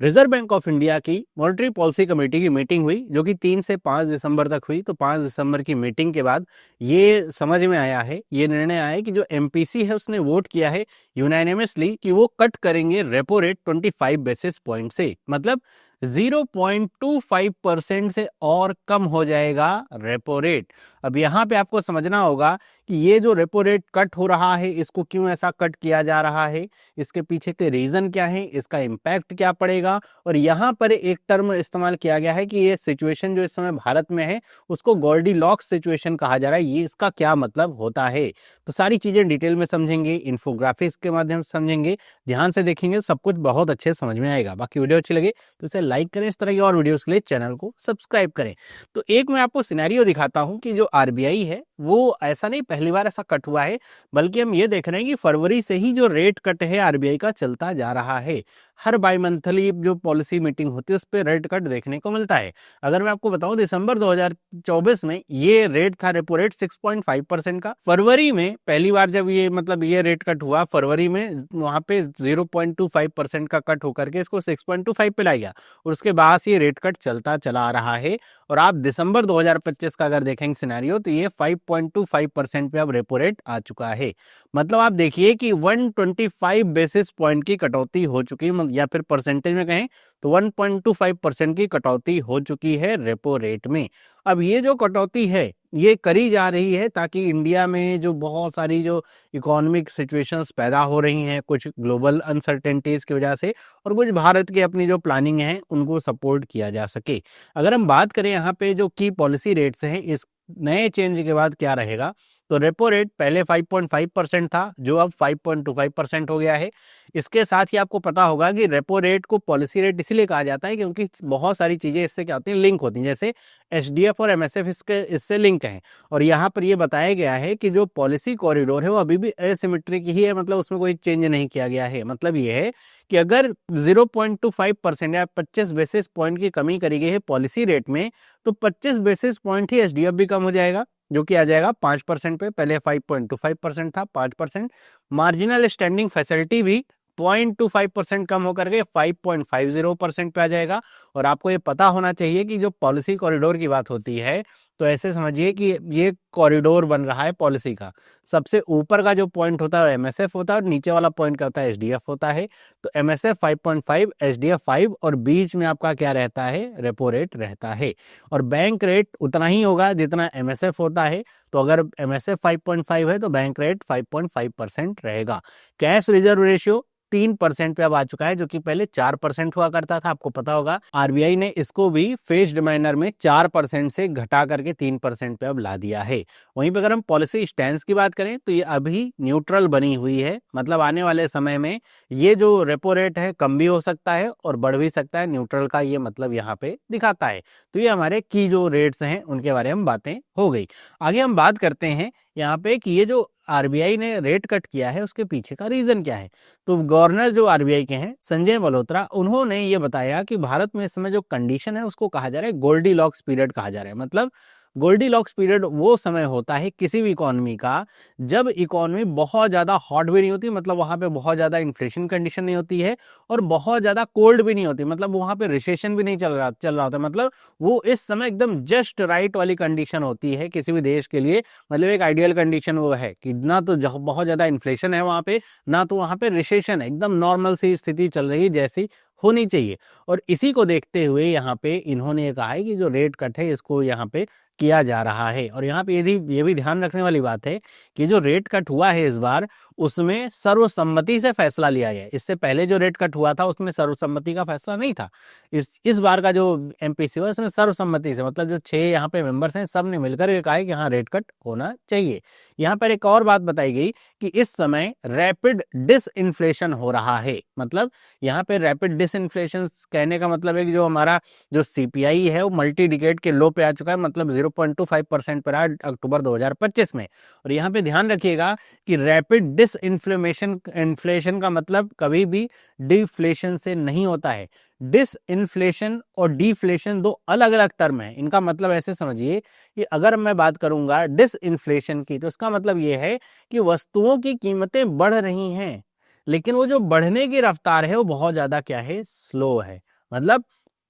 Reserve bank of India की monetary policy committee की meeting हुई जो कि 3 से 5 दिसंबर तक हुई। तो 5 दिसंबर की मीटिंग के बाद ये समझ में आया है, ये निर्णय आया है कि जो एमपीसी है उसने वोट किया है यूनानिमसली कि वो कट करेंगे रेपो रेट 25 बेसिस पॉइंट से, मतलब 0.25% से और कम हो जाएगा रेपो रेट। अब यहाँ पे आपको समझना होगा कि ये जो रेपो रेट कट हो रहा है इसको क्यों ऐसा कट किया जा रहा है, इसके पीछे के रीजन क्या है, इसका इम्पैक्ट क्या पड़ेगा। और यहाँ पर एक टर्म इस्तेमाल किया गया है कि ये सिचुएशन जो इस समय भारत में है उसको गोल्डीलॉक्स सिचुएशन कहा जा रहा है। ये इसका क्या मतलब होता है, तो सारी चीजें डिटेल में समझेंगे, इन्फोग्राफिक्स के माध्यम से समझेंगे, ध्यान से देखेंगे, सब कुछ बहुत अच्छे समझ में आएगा। बाकी वीडियो अच्छी लगे तो इसे लाइक करें, इस तरह की और वीडियोस के लिए चैनल को सब्सक्राइब करें। तो एक मैं आपको सिनेरियो दिखाता हूं कि जो आरबीआई है वो ऐसा नहीं पहली बार ऐसा कट हुआ है, बल्कि हम ये देख रहे हैं कि फरवरी से ही जो रेट कट है आरबीआई का चलता जा रहा है। हर बाई मंथली जो पॉलिसी मीटिंग होती है उस पर रेट कट देखने को मिलता है। अगर मैं आपको बताऊं दिसंबर 2024 में ये रेट था रेपो रेट 6.5% का। फरवरी में पहली बार जब ये रेट कट हुआ फरवरी में, वहां पे 0.25% का कट होकर के इसको 6.25 पे लाया गया और उसके बाद ये रेट कट चलता चला आ रहा है। और आप दिसंबर 2025 का अगर देखेंगे सिनेरियो तो ये 5.25% पे अब रेपो रेट आ चुका है। मतलब आप देखिए कि 125 बेसिस पॉइंट की कटौती हो चुकी है, या फिर परसेंटेज में कहें तो 1.25% की कटौती हो चुकी है रेपो रेट में। अब ये जो कटौती है ये करी जा रही है ताकि इंडिया में जो बहुत सारी जो इकोनॉमिक सिचुएशंस पैदा हो रही हैं, कुछ ग्लोबल अनसर्टेनिटीज की वजह से और कुछ भारत की अपनी जो प्लानिंग है उनको सपोर्ट किया जा सके। अगर हम बात करें यहाँ पे जो की पॉलिसी रेट्स हैं इस नए चेंज के बाद क्या रहेगा, तो रेपो रेट पहले 5.5% था जो अब 5.25% हो गया है। इसके साथ ही आपको पता होगा कि रेपो रेट को पॉलिसी रेट इसीलिए कहा जाता है क्योंकि बहुत सारी चीजें इससे क्या होती हैं, लिंक होती हैं। जैसे एचडीएफ और एमएसएफ इससे लिंक है। और यहाँ पर यह बताया गया है कि जो पॉलिसी कॉरिडोर है वो अभी भी एसिमेट्रिक ही है, मतलब उसमें कोई चेंज नहीं किया गया है। मतलब ये है कि अगर 0.25% या 25 बेसिस पॉइंट की कमी करी गई है पॉलिसी रेट में, तो 25 बेसिस पॉइंट ही एचडीएफ भी कम हो जाएगा जो कि आ जाएगा 5% पे। पहले 5.25% था 5%। मार्जिनल स्टैंडिंग फैसिलिटी भी 0.25% कम होकर के 5.50% पे आ जाएगा। और आपको ये पता होना चाहिए कि जो पॉलिसी कॉरिडोर की बात होती है तो ऐसे समझिए कि ये कॉरिडोर बन रहा है पॉलिसी का। सबसे ऊपर का जो पॉइंट होता है एमएसएफ होता है और नीचे वाला पॉइंट क्या होता है, एचडीएफ होता है। तो एमएसएफ 5.5, एचडीएफ 5 और बीच में आपका क्या रहता है, रेपो रेट रहता है। और बैंक रेट उतना ही होगा जितना एमएसएफ होता है। तो अगर एमएसएफ 5.5 है तो बैंक रेट 5.5% रहेगा। कैश रिजर्व रेशियो 3% पे अब आ चुका है जो कि पहले 4% हुआ करता था। आपको पता होगा आरबीआई ने इसको भी फेज्ड मैनर में 4% से घटा करके 3% पे अब ला दिया है। वहीं पे अगर हम पॉलिसी स्टैंस की बात करें तो ये अभी न्यूट्रल बनी हुई है, मतलब आने वाले समय में ये जो रेपो रेट है कम भी हो सकता है और बढ़ भी सकता है। न्यूट्रल का ये मतलब यहाँ पे दिखाता है। तो ये हमारे की जो रेट्स हैं उनके बारे में बातें हो गई। आगे हम बात करते हैं यहाँ पे कि ये जो आरबीआई ने रेट कट किया है उसके पीछे का रीजन क्या है। तो गवर्नर जो आरबीआई के हैं संजय मल्होत्रा, उन्होंने ये बताया कि भारत में इस समय जो कंडीशन है उसको कहा जा रहा है गोल्डीलॉक्स पीरियड कहा जा रहा है। मतलब गोल्डीलॉक्स पीरियड वो समय होता है किसी भी इकोनॉमी का जब इकोनॉमी बहुत ज्यादा हॉट भी नहीं होती, मतलब वहां पे बहुत ज्यादा इन्फ्लेशन कंडीशन नहीं होती है, और बहुत ज्यादा कोल्ड भी नहीं होती, मतलब वहां पे रिसेशन भी नहीं चल रहा होता। मतलब वो इस समय एकदम जस्ट राइट वाली कंडीशन होती है किसी भी देश के लिए। मतलब एक आइडियल कंडीशन वो है कि ना तो बहुत ज्यादा इन्फ्लेशन है वहां पे, ना तो वहां पे रिसेशन है, एकदम नॉर्मल सी स्थिति चल रही है जैसी होनी चाहिए। और इसी को देखते हुए यहाँ पे इन्होंने कहा है कि जो रेट कट है इसको यहाँ पे किया जा रहा है। और यहाँ पे ये भी ध्यान रखने वाली बात है कि जो रेट कट हुआ है इस बार उसमें सर्वसम्मति से फैसला लिया गया। इससे पहले जो रेट कट हुआ था उसमें सर्वसम्मति का फैसला नहीं था। इस बार का जो एमपीसी हुआ उसमें सर्वसम्मति से, मतलब जो 6 यहाँ पे मेंबर्स हैं सब ने मिलकर ये कहा है कि हाँ रेट कट होना चाहिए। यहाँ पर एक और बात बताई गई कि इस समय रैपिड डिसइन्फ्लेशन हो रहा है। मतलब यहाँ पे रैपिड डिसइन्फ्लेशन कहने का मतलब है कि जो हमारा जो सीपीआई है वो मल्टी डिकेड के लो पे आ चुका है, मतलब 0.25% पर आया अक्टूबर 2025 में। और यहाँ पे ध्यान रखिएगा कि रैपिड इन्फ्लेशन का मतलब कभी भी डिफ्लेशन से नहीं होता है। डिसइन्फ्लेशन और डिफ्लेशन दो अलग अलग टर्म है। इनका मतलब ऐसे समझिए कि अगर मैं बात करूंगा डिसइन्फ्लेशन की तो इसका मतलब यह है कि वस्तुओं की कीमतें बढ़ रही हैं लेकिन वो जो बढ़ने की रफ्तार है वो बहुत ज्यादा क्या है, स्लो है। मतलब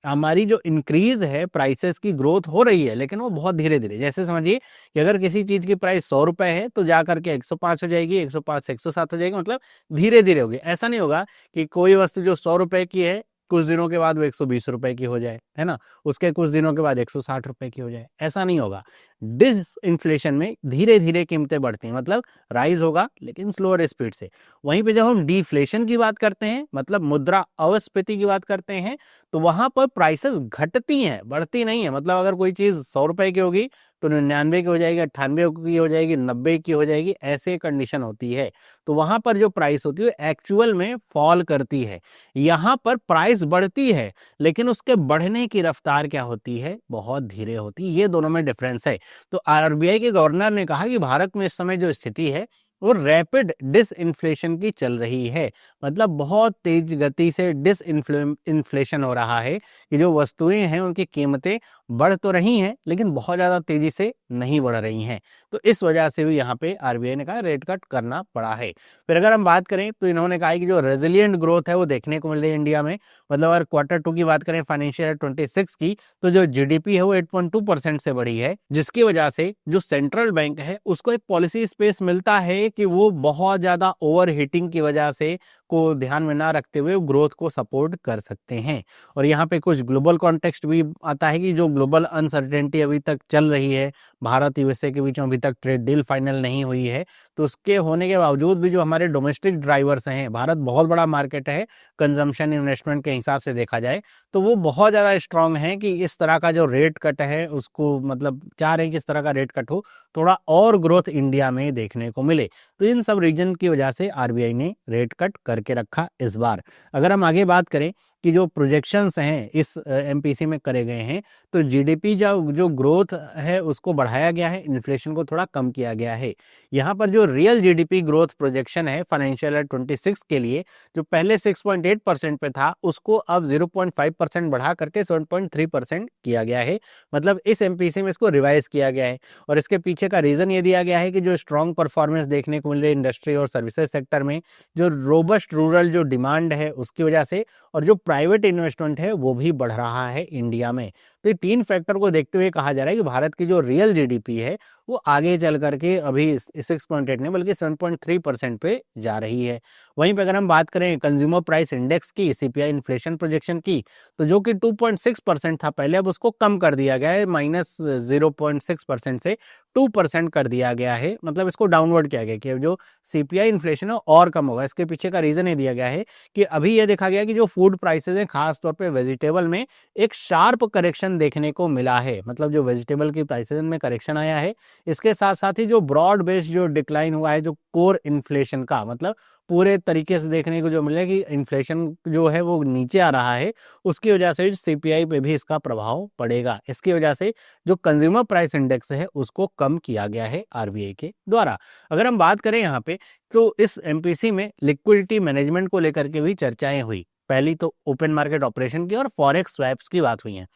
हमारी जो इंक्रीज है प्राइसेस की ग्रोथ हो रही है, लेकिन वो बहुत धीरे धीरे। जैसे समझिए कि अगर किसी चीज की प्राइस 100 रुपए है तो जा करके 105 हो जाएगी, 105 से 107 हो जाएगी, मतलब धीरे धीरे होगी। ऐसा नहीं होगा कि कोई वस्तु जो 100 रुपए की है कुछ दिनों के बाद वो 120 रुपए की हो जाए, है ना, उसके कुछ दिनों के बाद 160 रुपए की हो जाए, ऐसा नहीं होगा। डिसइंफ्लेशन में धीरे धीरे कीमतें बढ़ती हैं, मतलब राइज होगा लेकिन स्लोअर स्पीड से। वहीं पे जब हम डिफ्लेशन की बात करते हैं, मतलब मुद्रा अस्फीति की बात करते हैं, तो वहां पर प्राइसेस घटती हैं, बढ़ती नहीं है। मतलब अगर कोई चीज 100 रुपए की होगी तो 99 की हो जाएगी, 98 की हो जाएगी, 90 की हो जाएगी, ऐसे कंडीशन होती है। तो वहां पर जो प्राइस होती है एक्चुअल में फॉल करती है। यहाँ पर प्राइस बढ़ती है लेकिन उसके बढ़ने की रफ्तार क्या होती है, बहुत धीरे होती है। ये दोनों में डिफरेंस है। तो आरबीआई के गवर्नर ने कहा कि भारत में इस समय जो स्थिति है वो रैपिड डिसइंफ्लेशन की चल रही है। मतलब बहुत तेज गति से डिसइंफ्लेशन हो रहा है कि जो वस्तुएं हैं उनकी कीमतें बढ़ तो रही हैं लेकिन बहुत ज्यादा तेजी से नहीं बढ़ रही हैं। तो इस वजह से भी यहाँ पे आरबीआई ने कहा रेट कट करना पड़ा है। फिर अगर हम बात करें तो इन्होंने कहा कि जो रेजिलिएंट ग्रोथ है वो देखने को मिल रही है इंडिया में। मतलब अगर Q2 की बात करें फाइनेंशियल ईयर 26 की, तो जो जीडीपी है वो 8.2% से बढ़ी है, जिसकी वजह से जो सेंट्रल बैंक है उसको एक पॉलिसी स्पेस मिलता है कि वो बहुत ज्यादा ओवर हीटिंग की वजह से को ध्यान में ना रखते हुए ग्रोथ को सपोर्ट कर सकते हैं। और यहाँ पे कुछ ग्लोबल कॉन्टेक्स्ट भी आता है कि जो ग्लोबल अनसर्टेनिटी अभी तक चल रही है, भारत यूएसए के बीच में अभी तक ट्रेड डील फाइनल नहीं हुई है, तो उसके होने के बावजूद भी जो हमारे डोमेस्टिक ड्राइवर्स हैं, भारत बहुत बड़ा मार्केट है कंजम्पशन इन्वेस्टमेंट के हिसाब से देखा जाए, तो वो बहुत ज़्यादा स्ट्रांग है कि इस तरह का जो रेट कट है उसको, मतलब चाह रहे हैं कि इस तरह का रेट कट हो, थोड़ा और ग्रोथ इंडिया में देखने को मिले। तो इन सब रीजन की वजह से आरबीआई ने रेट कट करके रखा इस बार। अगर हम आगे बात करें कि जो प्रोजेक्शंस हैं इस एमपीसी में करे गए हैं, तो जीडीपी जो ग्रोथ है उसको बढ़ाया गया है, इन्फ्लेशन को थोड़ा कम किया गया है। यहाँ पर जो रियल जीडीपी ग्रोथ प्रोजेक्शन है फाइनेंशियल ईयर 26 के लिए, जो पहले 6.8% पे था उसको अब 0.5% बढ़ा करके 7.3% किया गया है। मतलब इस एमपीसी में इसको रिवाइज किया गया है। और इसके पीछे का रीजन ये दिया गया है कि जो स्ट्रॉन्ग परफॉर्मेंस देखने को मिल रही है इंडस्ट्री और सर्विसेज सेक्टर में, जो रोबस्ट रूरल जो डिमांड है उसकी वजह से, और जो प्राइवेट इन्वेस्टमेंट है वो भी बढ़ रहा है इंडिया में। तो ये तीन फैक्टर को देखते हुए कहा जा रहा है कि भारत की जो रियल जीडीपी है वो आगे चल करके अभी 6.8 नहीं बल्कि 7.3% पे जा रही है। वहीं पे अगर हम बात करें कंज्यूमर प्राइस इंडेक्स की, सीपीआई इन्फ्लेशन प्रोजेक्शन की, तो जो कि 2.6% था पहले, अब उसको कम कर दिया गया है, -0.6% से 2% कर दिया गया है। मतलब इसको डाउनवर्ड किया गया कि जो सीपीआई इन्फ्लेशन है और कम होगा। इसके पीछे का रीजन ये दिया गया है कि अभी ये देखा गया कि जो फूड प्राइसेस हैं खासतौर पे वेजिटेबल में एक शार्प करेक्शन देखने को मिला है। मतलब जो वेजिटेबल की प्राइसेस में करेक्शन आया है, इसके साथ साथ ही जो ब्रॉड बेस्ड जो डिक्लाइन हुआ है जो कोर इन्फ्लेशन का, मतलब पूरे तरीके से देखने को जो मिले कि इन्फ्लेशन जो है वो नीचे आ रहा है, उसकी वजह से सीपीआई पे भी इसका प्रभाव पड़ेगा। इसकी वजह से जो कंज्यूमर प्राइस इंडेक्स है उसको कम किया गया है आरबीआई के द्वारा। अगर हम बात करें यहाँ पे, तो इस एमपीसी में लिक्विडिटी मैनेजमेंट को लेकर के भी चर्चाएं हुई। पहली तो ओपन मार्केट ऑपरेशन की और फॉरेक्स स्वैप्स की बात हुई है।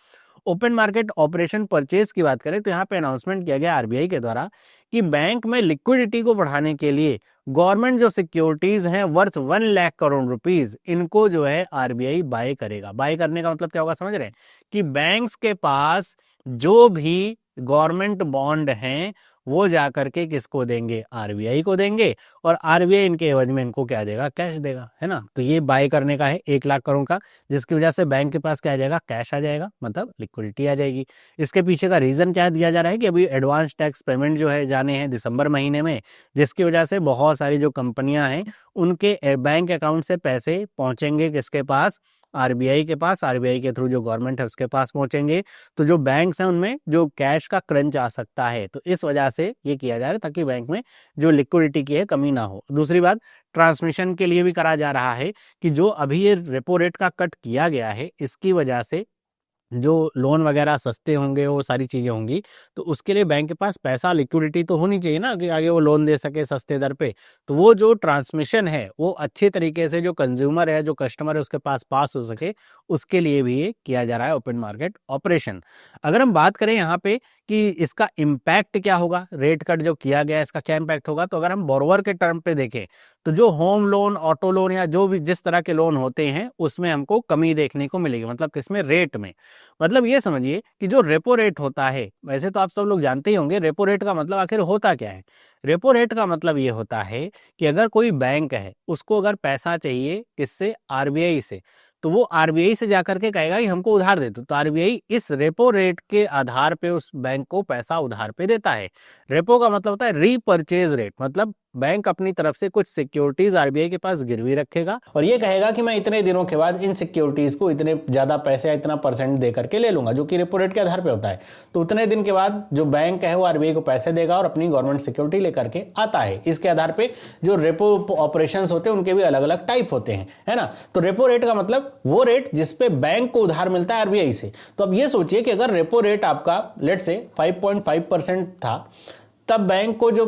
ओपन मार्केट ऑपरेशन परचेज की बात करें तो यहाँ पे अनाउंसमेंट किया गया आरबीआई के द्वारा कि बैंक में लिक्विडिटी को बढ़ाने के लिए गवर्नमेंट जो सिक्योरिटीज हैं वर्थ 1 लाख करोड़ रुपीस, इनको जो है आरबीआई बाय करेगा। बाय करने का मतलब क्या होगा समझ रहे हैं कि बैंक्स के पास जो भी गवर्नमेंट बॉन्ड हैं वो जाकर के किसको देंगे, आरबीआई को देंगे, और आरबीआई इनके एवज में इनको क्या देगा, कैश देगा, है ना। तो ये बाय करने का है 1 लाख करोड़ का, जिसकी वजह से बैंक के पास क्या आ जाएगा, कैश आ जाएगा, मतलब लिक्विडिटी आ जाएगी। इसके पीछे का रीजन क्या दिया जा रहा है कि अभी एडवांस टैक्स पेमेंट जो है जाने हैं दिसंबर महीने में, जिसकी वजह से बहुत सारी जो कंपनियां हैं उनके बैंक अकाउंट से पैसे पहुंचेंगे किसके पास, आरबीआई के पास। आरबीआई के थ्रू जो गवर्नमेंट है उसके पास पहुंचेंगे, तो जो बैंक्स हैं उनमें जो कैश का क्रंच आ सकता है। तो इस वजह से ये किया जा रहा है ताकि बैंक में जो लिक्विडिटी की है कमी ना हो। दूसरी बात, ट्रांसमिशन के लिए भी करा जा रहा है कि जो अभी ये रेपो रेट का कट किया गया है इसकी वजह से जो लोन वगैरह सस्ते होंगे, वो सारी चीज़ें होंगी, तो उसके लिए बैंक के पास पैसा, लिक्विडिटी तो होनी चाहिए ना कि आगे वो लोन दे सके सस्ते दर पे। तो वो जो ट्रांसमिशन है वो अच्छे तरीके से जो कंज्यूमर है, जो कस्टमर है, उसके पास हो सके, उसके लिए भी ये किया जा रहा है ओपन मार्केट ऑपरेशन। अगर हम बात करें यहाँ पे कि इसका इम्पैक्ट क्या होगा, रेट कट जो किया गया है इसका क्या इम्पैक्ट होगा, तो अगर हम बोरोवर के टर्म पे देखें तो जो होम लोन, ऑटो लोन या जो भी जिस तरह के लोन होते हैं उसमें हमको कमी देखने को मिलेगी। मतलब किसमें? रेट में। मतलब ये समझिए कि जो रेपो रेट होता है, वैसे तो आप सब लोग जानते ही होंगे रेपो रेट का मतलब आखिर होता क्या है। रेपो रेट का मतलब ये होता है कि अगर कोई बैंक है, उसको अगर पैसा चाहिए किससे? आरबीआई से, तो वो आरबीआई से जाकर के कहेगा कि हमको उधार दे दो, तो आरबीआई इस रेपो रेट के आधार पे उस बैंक को पैसा उधार पे देता है। रेपो का मतलब होता है रीपरचेज रेट, मतलब बैंक अपनी तरफ से कुछ सिक्योरिटीज आरबीआई के पास गिरवी रखेगा और ये कहेगा कि मैं इतने दिनों के बाद इन सिक्योरिटीज को इतने ज्यादा पैसे या इतना परसेंट दे करके ले लूंगा, जो कि रेपो रेट के आधार पे होता है। तो उतने दिन के बाद जो बैंक है वो आरबीआई को पैसे देगा और अपनी गवर्नमेंट सिक्योरिटी लेकर के आता है। इसके आधार पे जो रेपो ऑपरेशंस होते हैं उनके भी अलग अलग टाइप होते हैं, है ना। तो रेपो रेट का मतलब वो रेट जिसपे बैंक को उधार मिलता है आरबीआई से। तो अब ये सोचिए कि अगर रेपो रेट आपका लेट से 5.5% था, तब बैंक को जो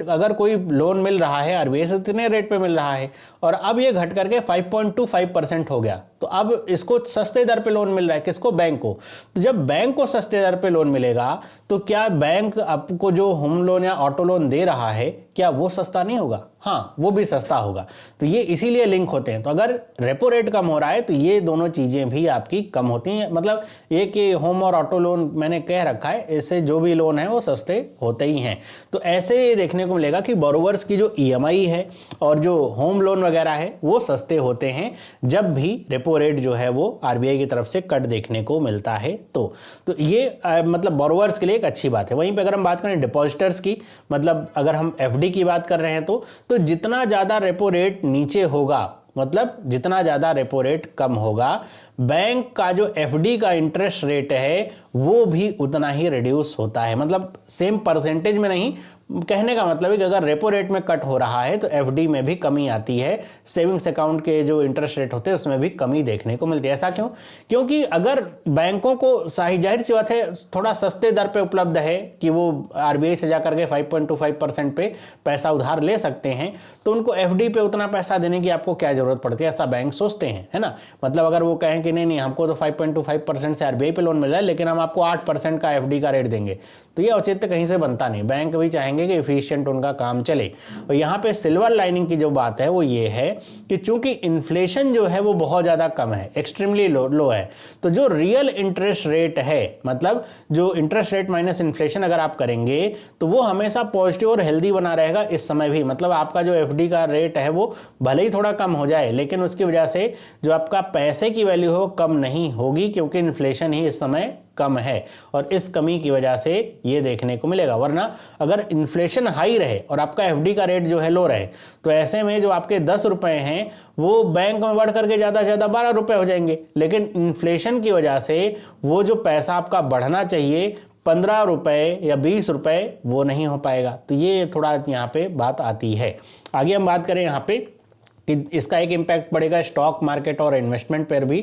अगर कोई लोन मिल रहा है आरबीआई से कितने रेट पे मिल रहा है, और अब ये घट करके 5.25% हो गया, तो अब इसको सस्ते दर पे लोन मिल रहा है। किसको? बैंक को। तो जब बैंक को सस्ते दर पे लोन मिलेगा तो क्या बैंक आपको जो होम लोन या ऑटो लोन दे रहा है क्या वो सस्ता नहीं होगा? हाँ, वो भी सस्ता होगा। तो ये इसीलिए लिंक होते हैं। तो अगर रेपो रेट कम हो रहा है तो ये दोनों चीजें भी आपकी कम होती हैं। मतलब ये कि होम और ऑटो लोन मैंने कह रखा है, ऐसे जो भी लोन है वो सस्ते होते ही हैं। तो ऐसे देखने को मिलेगा कि बोरोवर्स की जो ईएमआई है और जो होम लोन वगैरह है वो सस्ते होते हैं जब भी रेपो रेट जो है वो आरबीआई की तरफ से कट देखने को मिलता है। तो ये मतलब बोरोवर्स के लिए एक अच्छी बात है। वहीं पे अगर हम बात करें डिपॉजिटर्स की, मतलब अगर हम एफडी की बात कर रहे हैं तो जितना ज्यादा रेपो रेट नीचे होगा, मतलब जितना ज्यादा रेपो रेट कम होगा, बैंक का जो एफडी का इंटरेस्ट रेट है वो भी उतना ही रिड्यूस होता है। मतलब सेम परसेंटेज में नहीं, कहने का मतलब है कि अगर रेपो रेट में कट हो रहा है तो एफडी में भी कमी आती है, सेविंग्स अकाउंट के जो इंटरेस्ट रेट होते हैं उसमें भी कमी देखने को मिलती है। ऐसा क्यों? क्योंकि अगर बैंकों को जाहिर सी बात है थोड़ा सस्ते दर पे उपलब्ध है कि वो आरबीआई से जाकर के 5.25% पे पैसा उधार ले सकते हैं, तो उनको एफडी पे उतना पैसा देने की आपको क्या जरूरत पड़ती है, ऐसा बैंक सोचते हैं, है ना। मतलब अगर वो कहें कि नहीं हमको तो 5.25% से आरबीआई पे लोन मिल रहा है लेकिन हम आपको 8% का एफडी का रेट देंगे, तो ये औचित्य कहीं से बनता नहीं। बैंक भी चाहेंगे कि एफिशिएंट उनका काम चले। और यहाँ पे सिल्वर लाइनिंग की जो बात है वो ये है कि चूंकि इन्फ्लेशन जो है वो बहुत ज़्यादा कम है, एक्सट्रीमली लो है, तो जो रियल इंटरेस्ट रेट है, मतलब जो इंटरेस्ट रेट माइनस इन्फ्लेशन अगर आप करेंगे तो वो हमेशा पॉजिटिव और हेल्दी बना रहेगा इस समय भी। मतलब आपका जो एफडी का रेट है वो भले ही थोड़ा कम हो जाए लेकिन उसकी वजह से जो आपका पैसे की वैल्यू हो कम नहीं होगी, क्योंकि इन्फ्लेशन ही इस समय कम है और इस कमी की वजह से ये देखने को मिलेगा। वरना अगर इन्फ्लेशन हाई रहे और आपका एफडी का रेट जो है लो रहे तो ऐसे में जो आपके 10 रुपए हैं वो बैंक में बढ़ करके ज़्यादा से ज़्यादा 12 रुपए हो जाएंगे, लेकिन इन्फ्लेशन की वजह से वो जो पैसा आपका बढ़ना चाहिए 15 रुपए या 20 रुपए वो नहीं हो पाएगा। तो ये थोड़ा यहाँ पे बात आती है। आगे हम बात करें यहाँ पे कि इसका एक इम्पैक्ट पड़ेगा स्टॉक मार्केट और इन्वेस्टमेंट पर भी।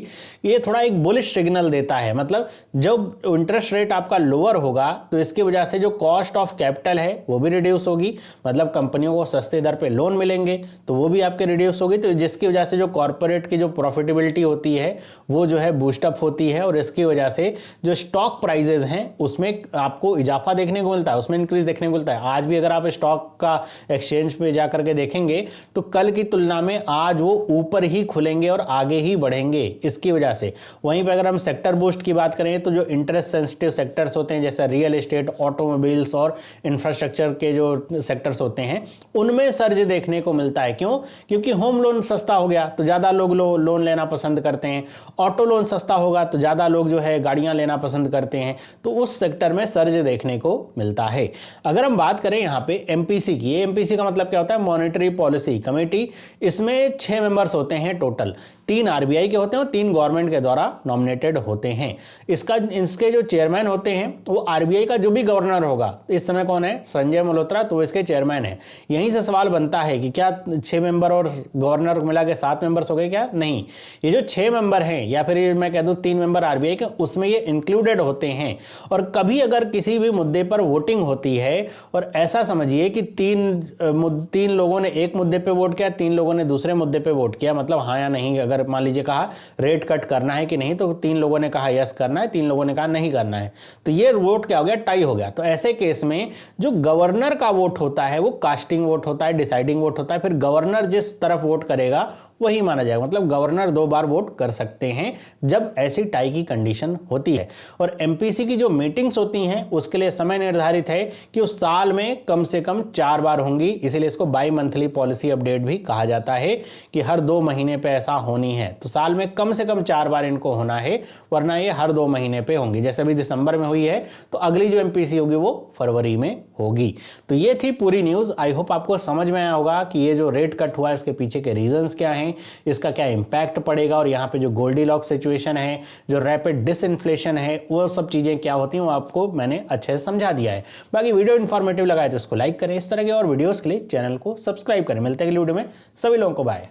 ये थोड़ा एक बुलिश सिग्नल देता है। मतलब जब इंटरेस्ट रेट आपका लोअर होगा तो इसकी वजह से जो कॉस्ट ऑफ कैपिटल है वो भी रिड्यूस होगी, मतलब कंपनियों को सस्ते दर पे लोन मिलेंगे तो वो भी आपके रिड्यूस होगी, तो जिसकी वजह से जो कॉर्पोरेट की जो प्रॉफिटेबिलिटी होती है वो जो है बूस्टअप होती है और इसकी वजह से जो स्टॉक प्राइजेज हैं उसमें आपको इजाफा देखने को मिलता है, उसमें इंक्रीज देखने को मिलता है। आज भी अगर आप स्टॉक का एक्सचेंज पे जा करके देखेंगे तो कल की तुलना में आज वो ऊपर ही खुलेंगे और आगे ही बढ़ेंगे इसकी वजह से। वहीं पर अगर हम सेक्टर बूस्ट की बात करें तो जो इंटरेस्ट सेंसिटिव सेक्टर्स होते हैं जैसे रियल एस्टेट, ऑटोमोबाइल्स और इंफ्रास्ट्रक्चर के जो सेक्टर्स होते हैं उनमें सर्ज देखने को मिलता है। क्यों? क्योंकि होम लोन सस्ता हो गया तो ज़्यादा लोग लोन लेना पसंद करते हैं, ऑटो लोन सस्ता होगा तो ज़्यादा लोग जो है गाड़ियाँ लेना पसंद करते हैं, तो उस सेक्टर में सर्ज देखने को मिलता है। अगर हम बात करें यहाँ पे एमपीसी की, एमपीसी का मतलब क्या होता है? Monetary policy committee. इसमें 6 मेंबर्स होते हैं टोटल, 3 आरबीआई के होते हैं और 3 गवर्नमेंट के द्वारा नॉमिनेटेड होते हैं। इसके जो चेयरमैन होते हैं वो आरबीआई का जो भी गवर्नर होगा, इस समय कौन है? संजय मल्होत्रा, तो इसके चेयरमैन है। यहीं से सवाल बनता है कि क्या 6 मेंबर और गवर्नर को मिला के 7 मेंबर्स हो गए क्या? नहीं, ये जो 6 मेंबर हैं या फिर मैं कह दूं 3 मेंबर आरबीआई के, उसमें ये इंक्लूडेड होते हैं। और कभी अगर किसी भी मुद्दे पर वोटिंग होती है और ऐसा समझिए कि 3 लोगों ने एक मुद्दे पे वोट किया, 3 लोगों ने दूसरे मुद्दे पे वोट किया, मतलब हाँ या नहीं अगर अगर मान लीजिए कहा रेट कट करना है कि नहीं, तो 3 लोगों ने कहा यस करना है, 3 लोगों ने कहा नहीं करना है, तो ये वोट क्या हो गया, टाई हो गया। तो ऐसे केस में जो गवर्नर का वोट होता है वो कास्टिंग वोट होता है, डिसाइडिंग वोट होता है, फिर गवर्नर जिस तरफ वोट करेगा वही माना जाएगा। मतलब गवर्नर 2 बार वोट कर सकते हैं जब ऐसी टाई की कंडीशन होती है। और एमपीसी की जो मीटिंग्स होती हैं उसके लिए समय निर्धारित है कि उस साल में कम से कम 4 बार होंगी, इसीलिए इसको बाई मंथली पॉलिसी अपडेट भी कहा जाता है कि हर 2 महीने पे ऐसा होनी है। तो साल में कम से कम 4 बार इनको होना है, वरना ये हर 2 महीने पे होंगी। जैसे अभी दिसंबर में हुई है तो अगली जो एमपीसी होगी वो फरवरी में होगी। तो ये थी पूरी न्यूज। आई होप आपको समझ में आया होगा कि ये जो रेट कट हुआ है इसके पीछे के रीजंस क्या हैं, इसका क्या इंपैक्ट पड़ेगा, और यहाँ पे जो गोल्डीलॉक्स सिचुएशन है, जो रैपिड डिसइंफ्लेशन है, वो सब चीजें क्या होती हैं वो आपको मैंने अच्छे से समझा दिया है। बाकी वीडियो इन्फॉर्मेटिव लगा है तो इसको लाइक करें, इस तरह के और वीडियोस के लिए चैनल को सब्सक्राइब करें। मिलते हैं अगली वीडियो में, सभी लोगों को बाय।